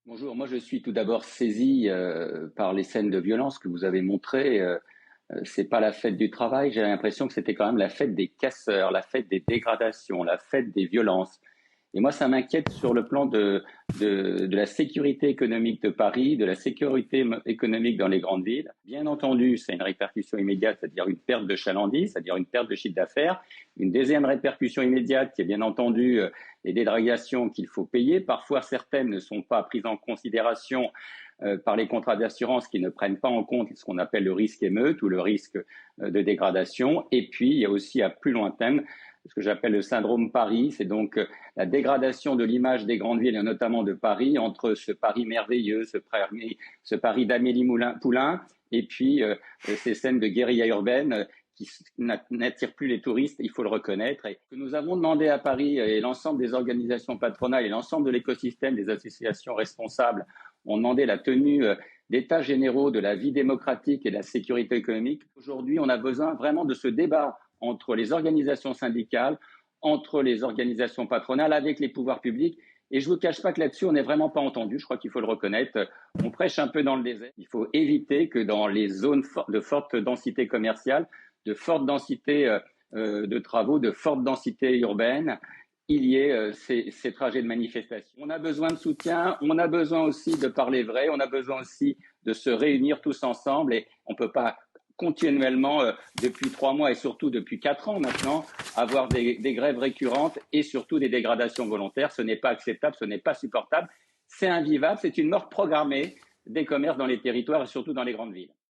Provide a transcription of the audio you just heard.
Bonjour, moi je suis tout d'abord saisi par les scènes de violence que vous avez montrées. C'est pas la fête du travail, j'ai l'impression que c'était quand même la fête des casseurs, la fête des dégradations, la fête des violences. Et moi, ça m'inquiète sur le plan de la sécurité économique de Paris, de la sécurité économique dans les grandes villes. Bien entendu, c'est une répercussion immédiate, c'est-à-dire une perte de chalandise, c'est-à-dire une perte de chiffre d'affaires. Une deuxième répercussion immédiate, qui est bien entendu les dégradations qu'il faut payer. Parfois, certaines ne sont pas prises en considération par les contrats d'assurance qui ne prennent pas en compte ce qu'on appelle le risque émeute ou le risque de dégradation. Et puis, il y a aussi à plus loin terme ce que j'appelle le syndrome Paris, c'est donc la dégradation de l'image des grandes villes et notamment de Paris entre ce Paris merveilleux, ce Paris d'Amélie Poulain et puis ces scènes de guérilla urbaine qui n'attirent plus les touristes, il faut le reconnaître. Et que nous avons demandé à Paris et l'ensemble des organisations patronales et l'ensemble de l'écosystème des associations responsables ont demandé la tenue d'états généraux de la vie démocratique et de la sécurité économique. Aujourd'hui, on a besoin vraiment de ce débat entre les organisations syndicales, entre les organisations patronales, avec les pouvoirs publics. Et je ne vous cache pas que là-dessus, on n'est vraiment pas entendu. Je crois qu'il faut le reconnaître. On prêche un peu dans le désert. Il faut éviter que dans les zones de forte densité commerciale, de forte densité de travaux, de forte densité urbaine, il y ait ces trajets de manifestation. On a besoin de soutien, on a besoin aussi de parler vrai, on a besoin aussi de se réunir tous ensemble et on ne peut pas continuellement, depuis 3 mois et surtout depuis 4 ans maintenant, avoir des grèves récurrentes et surtout des dégradations volontaires. Ce n'est pas acceptable, ce n'est pas supportable, c'est invivable, c'est une mort programmée des commerces dans les territoires et surtout dans les grandes villes.